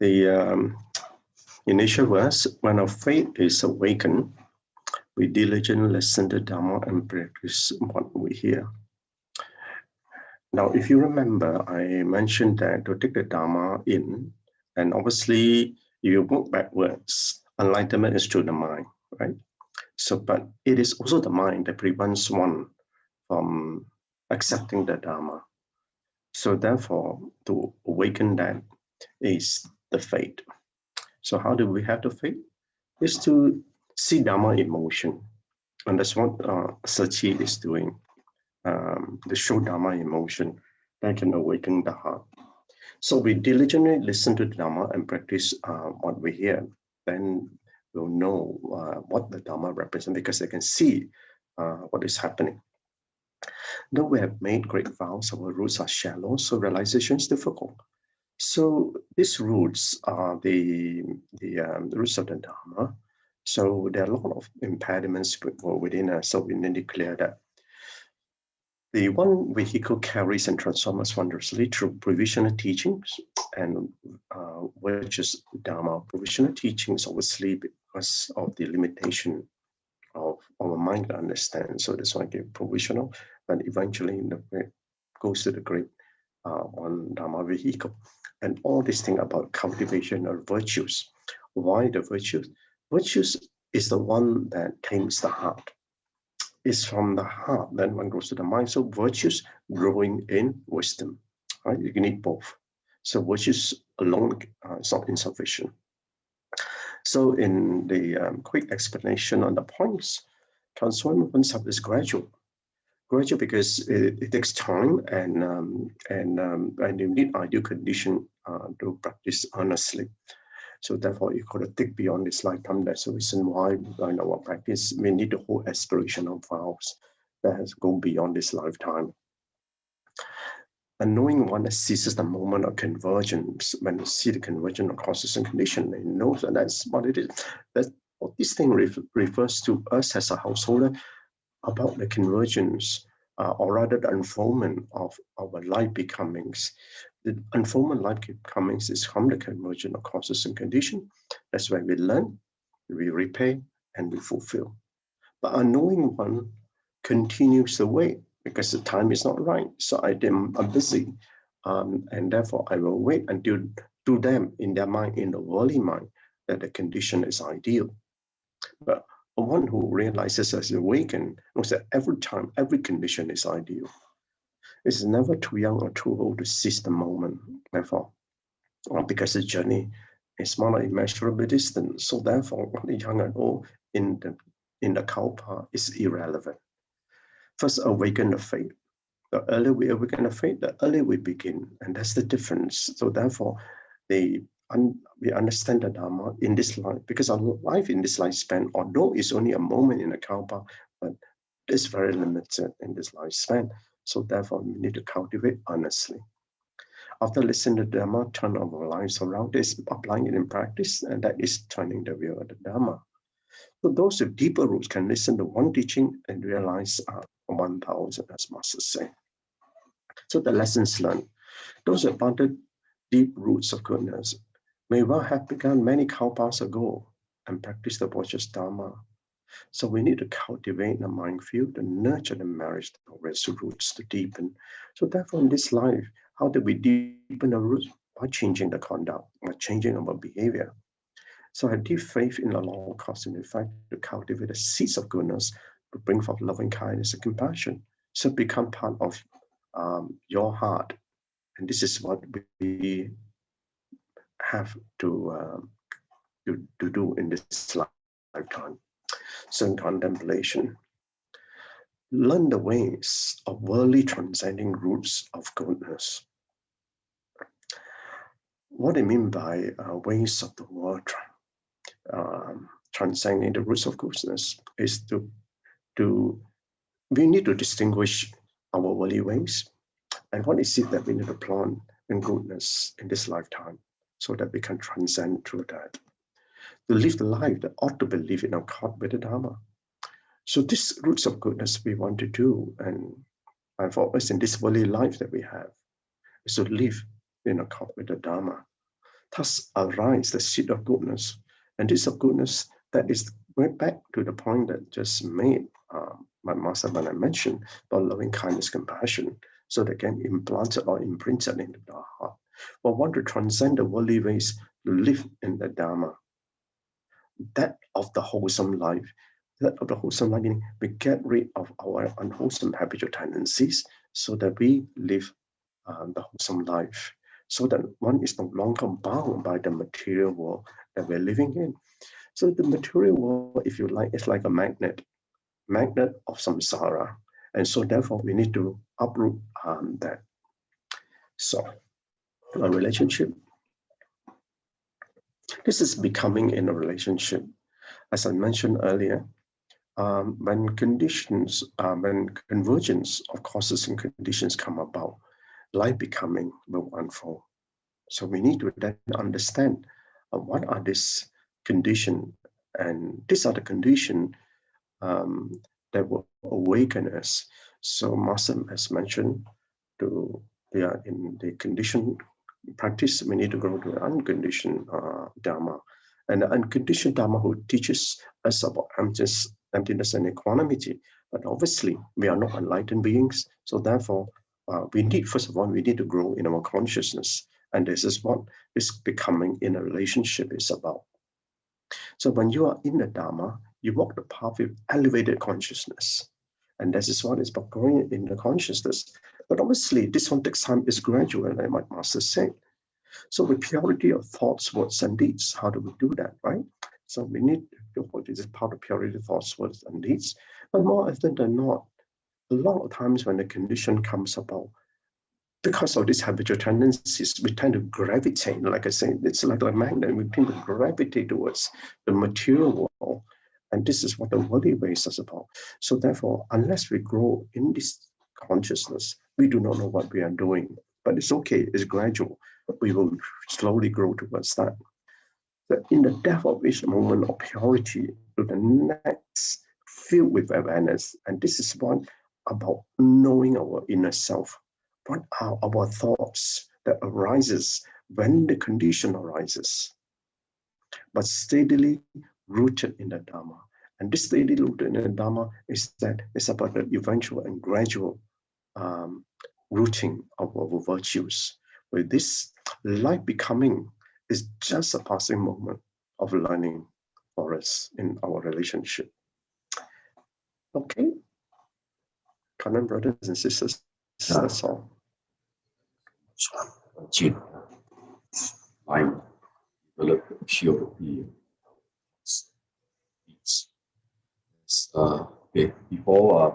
The initial verse, when our faith is awakened, we diligently listen to Dharma and practice what we hear. Now, if you remember, I mentioned that to take the Dharma in, and obviously, if you work backwards, enlightenment is through the mind, right? So, but it is also the mind that prevents one from accepting the Dharma. So therefore, to awaken that is the faith. So how do we have the faith? Is to see Dharma in motion. And that's what Tzu Chi is doing. The show Dharma in motion that can awaken the heart. So we diligently listen to the Dharma and practice what we hear. Then we'll know what the Dharma represents because they can see what is happening. Though we have made great vows, our roots are shallow, so realization is difficult. So these roots are the roots of the Dharma. So there are a lot of impediments within us. So we need to clear that. The one vehicle carries and transforms us wondrously through provisional teachings and which is Dharma. Provisional teachings obviously because of the limitation of our mind to understand. So that's why I give provisional, but eventually it goes to the great on Dharma vehicle. And all this thing about cultivation of virtues. Why the virtues? Virtues is the one that tames the heart. It's from the heart, then one goes to the mind. So virtues growing in wisdom, right? You need both. So virtues alone is not insufficient. So in the quick explanation on the points, transforming oneself is gradual. Gradual because it takes time and you need ideal condition to practice honestly. So therefore, you got to think beyond this lifetime. That's the reason why in our practice we need to hold aspirational vows that has gone beyond this lifetime. And knowing one that seizes the moment of convergence, when you see the convergence of causes and conditions, they know that that's what it is. That what this thing refers to us as a householder about the convergence, or rather the unfoldment of our life becomings. The unfoldment life becomings is from the convergence of causes and conditions. That's where we learn, we repay, and we fulfill. But a knowing one continues the way because the time is not right. So I'm busy, and therefore I will wait until to them in their mind, in the worldly mind, that the condition is ideal. But one who realizes as awakened knows that every time, every condition is ideal. It's never too young or too old to seize the moment. Therefore, because the journey is not immeasurably distant, so therefore, the young and old in the kalpa is irrelevant. First, awaken the faith. The earlier we awaken the faith, the earlier we begin, and that's the difference. So therefore, we understand the Dharma in this life, because our life in this lifespan, although it's only a moment in the kalpa, but it's very limited in this lifespan. So therefore, we need to cultivate honestly. After listening to the Dharma, turn our lives around, is applying it in practice, and that is turning the wheel of the Dharma. So those with deeper roots can listen to one teaching and realize 1,000, as Master say. So the lessons learned. Those who planted deep roots of goodness may well have begun many kalpas ago and practiced the Buddhist Dharma. So we need to cultivate the mind field and nurture the marriage of roots to deepen. So therefore, in this life, how do we deepen the roots? By changing the conduct, by changing our behavior. So I have deep faith in the law of cause and effect to cultivate the seeds of goodness, to bring forth loving kindness and compassion. So become part of your heart. And this is what we have to do in this lifetime. So in contemplation, learn the ways of worldly transcending roots of goodness. What I mean by ways of the world transcending the roots of goodness is we need to distinguish our worldly ways and what is it that we need to plant in goodness in this lifetime so that we can transcend through that. To live the life that ought to be lived in accord with the Dharma. So these roots of goodness we want to do, and for us in this worldly life that we have, is to live in accord with the Dharma. thus arise the seed of goodness. And this of goodness, that is right back to the point that just made my master when I mentioned about loving kindness, compassion, so they can implant or imprint it into our heart. But want to transcend the worldly ways, to live in the Dharma, that of the wholesome life. That of the wholesome life, meaning we get rid of our unwholesome habitual tendencies so that we live the wholesome life, so that one is no longer bound by the material world that we're living in. So the material world, if you like, is like a magnet of samsara. And so therefore we need to uproot that. So a relationship, this is becoming in a relationship. As I mentioned earlier, when conditions, when convergence of causes and conditions come about, life becoming will unfold. So we need to then understand what are these conditions, and these are the conditions that will awaken us. So Master has mentioned, we are in the conditioned practice, we need to go to unconditioned Dharma. And the unconditioned Dharma who teaches us about emptiness and equanimity. But obviously, we are not enlightened beings. So therefore, we need, first of all, we need to grow in our consciousness. And this is what this becoming in a relationship is about. So when you are in the Dharma, you walk the path with elevated consciousness. And this is what is about growing in the consciousness. But obviously, this one takes time, is gradual, like my master said. So with purity of thoughts, words, and deeds, how do we do that, right? So we need to hold this part of purity of thoughts, words, and deeds. But more often than not, a lot of times when the condition comes about, because of these habitual tendencies, we tend to gravitate, like I say, it's like a magnet, we tend to gravitate towards the material world. And this is what the worldly ways is about. So therefore, unless we grow in this consciousness, we do not know what we are doing. But it's okay, it's gradual. We will slowly grow towards that. But in the depth of each moment of purity to the next, filled with awareness. And this is one about knowing our inner self. What are our thoughts that arises when the condition arises, but steadily rooted in the Dharma. And this steadily rooted in the Dharma is that it's about the eventual and gradual rooting of our virtues. With this, life becoming is just a passing moment of learning for us in our relationship. Okay, Gan En brothers and sisters, that's all. I develop pure being. Okay, before